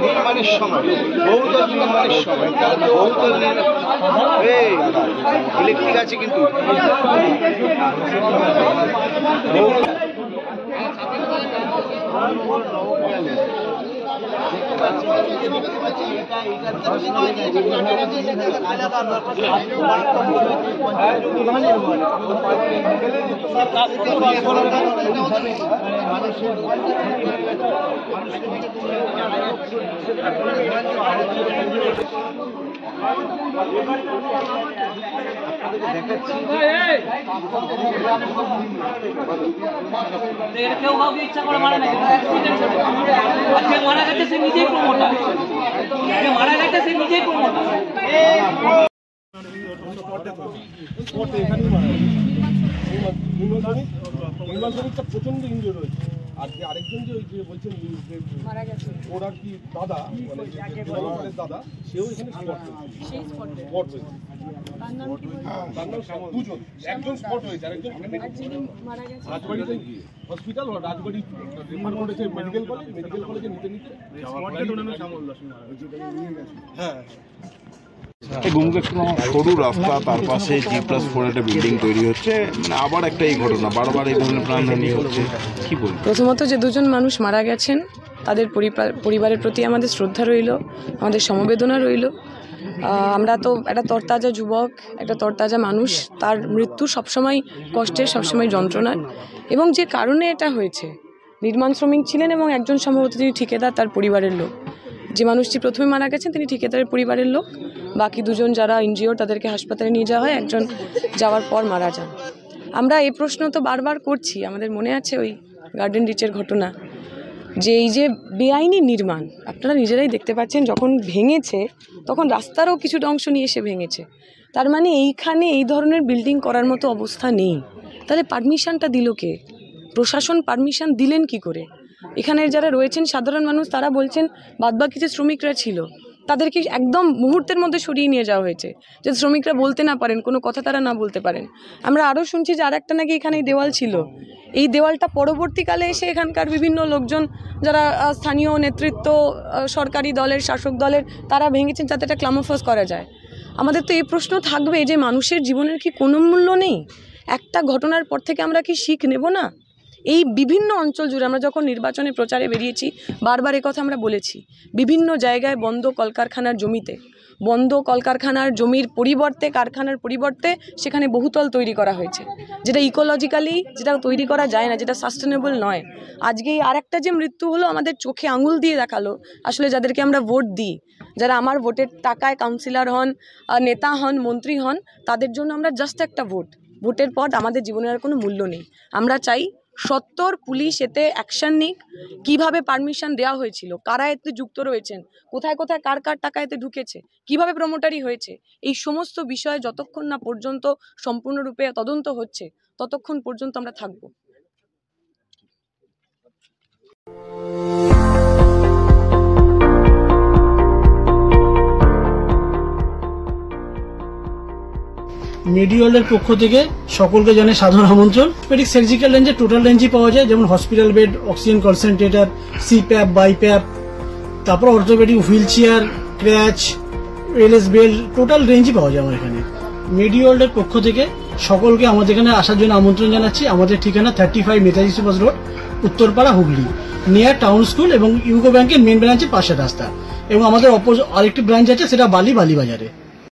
নির্মাণের সময় বহুতল নির্মাণের সময় বহুতল ইলেকট্রিক আছে কিন্তু কেউ কাউকে ইচ্ছা করে মারা নাকি আজকে মারা গেছে সে নিজেই প্রমোটার মারা গেছে সে নিজেই প্রমোটার প্রচন্ড ইনজুরি হয়েছে। আর যে আরেকজন যে ওই যে বলছেন ওরা কি দাদা মানে দাদা সেও এখানে স্পট হয়েছে দুজন, একজন স্পট হয়েছে আরেকজন রাজবাড়িতে হসপিটাল রাজবাড়ি রেফার করেছে মেডিকেল কলেজে নিতে হ্যাঁ। সরু রাস্তা, তার পাশে G+4 একটা বিল্ডিং তৈরি হচ্ছে, মানে আবার একটা এই ঘটনা, বারবার এই ধরনের প্রাণহানি হচ্ছে, কি বলবো? প্রথমত যে দুজন মানুষ মারা গেছেন তাদের পরিবারের প্রতি আমাদের শ্রদ্ধা রইল, আমাদের সমবেদনা রইল। আমরা তো একটা তরতাজা যুবক, একটা তরতাজা মানুষ, তার মৃত্যু সবসময় কষ্টের, সবসময় যন্ত্রণার। এবং যে কারণে এটা হয়েছে, নির্মাণ শ্রমিক ছিলেন এবং একজন সম্ভবত তিনি ঠিকাদার, তার পরিবারের লোক। যে মানুষটি প্রথমে মারা গেছেন তিনি ঠিকাদারের পরিবারের লোক, বাকি দুজন যারা ইনজিওর তাদেরকে হাসপাতালে নিয়ে যাওয়া হয়, একজন যাওয়ার পর মারা যান। আমরা এই প্রশ্ন তো বারবার করছি, আমাদের মনে আছে ওই গার্ডেন রিচের ঘটনা, যে এই যে বেআইনি নির্মাণ আপনারা নিজেরাই দেখতে পাচ্ছেন, যখন ভেঙেছে তখন রাস্তারও কিছুটা অংশ নিয়ে এসে ভেঙেছে। তার মানে এইখানে এই ধরনের বিল্ডিং করার মতো অবস্থা নেই। তাহলে পারমিশনটা দিল কে? প্রশাসন পারমিশন দিলেন কি করে? এখানের যারা রয়েছেন সাধারণ মানুষ তারা বলছেন বাদবাকি যে শ্রমিকরা ছিল তাদেরকে একদম মুহূর্তের মধ্যে সরিয়ে নিয়ে যাওয়া হয়েছে, যাতে শ্রমিকরা বলতে না পারেন, কোনো কথা তারা না বলতে পারেন। আমরা আরও শুনছি যে আরেকটা নাকি এখানে দেওয়াল ছিল, এই দেওয়ালটা পরবর্তীকালে এসে এখানকার বিভিন্ন লোকজন যারা স্থানীয় নেতৃত্ব, সরকারি দলের, শাসক দলের, তারা ভেঙেছেন যাতে এটা ক্লামোফাস করা যায়। আমাদের তো এই প্রশ্ন থাকবে যে মানুষের জীবনের কি কোনো মূল্য নেই? একটা ঘটনার পর থেকে আমরা কি শিখ নেব না? এই বিভিন্ন অঞ্চল জুড়ে আমরা যখন নির্বাচনে প্রচারে বেরিয়েছি বারবার কথা আমরা বলেছি, বিভিন্ন জায়গায় বন্ধ কলকারখানার জমিতে, বন্ধ কলকারখানার জমির পরিবর্তে, কারখানার পরিবর্তে সেখানে বহুতল তৈরি করা হয়েছে, যেটা ইকোলজিক্যালি যেটা তৈরি করা যায় না, যেটা সাস্টেনেবল নয়। আজকে আরেকটা যে মৃত্যু হলো আমাদের চোখে আঙুল দিয়ে দেখালো আসলে যাদেরকে আমরা ভোট দিই, যারা আমার ভোটের টাকায় কাউন্সিলর হন, নেতা হন, মন্ত্রী হন, তাদের জন্য আমরা জাস্ট একটা ভোটের পর আমাদের জীবনের আর কোনো মূল্য নেই। আমরা চাই সত্তর পুলিশ এতে অ্যাকশন নিক, কীভাবে পারমিশন দেওয়া হয়েছিল, কারা এতে যুক্ত রয়েছেন, কোথায় কোথায় কার কার টাকা এতে ঢুকেছে, কিভাবে প্রমোটারি হয়েছে, এই সমস্ত বিষয়ে যতক্ষণ না পর্যন্ত সম্পূর্ণরূপে তদন্ত হচ্ছে ততক্ষণ পর্যন্ত আমরা থাকবো। মেডিওয়ালের পক্ষ থেকে সকলকে জানাই সাধারণ আমন্ত্রণ। অর্থোপেডিক সার্জিক্যাল রেঞ্জে টোটাল রেঞ্জই পাওয়া যায়, যেমন hospital bed, oxygen concentrator, CPAP, BiPAP, তারপর orthopaedic wheelchair, crutch, LS belt, total রেঞ্জই পাওয়া যায় আমার এখানে। মেডিওয়ালের পক্ষ থেকে সকলকে আমাদের এখানে আসার জন্য আমন্ত্রণ জানাচ্ছি। আমাদের ঠিকানা 35 Netaji Subhash road, Uttarpara, Hooghly, near town school এবং ইউকো ব্যাংকের মেন ব্রাঞ্চের পাশের রাস্তা। এবং আমাদের আরেকটি ব্রাঞ্চ আছে, সেটা বালিবাজারে।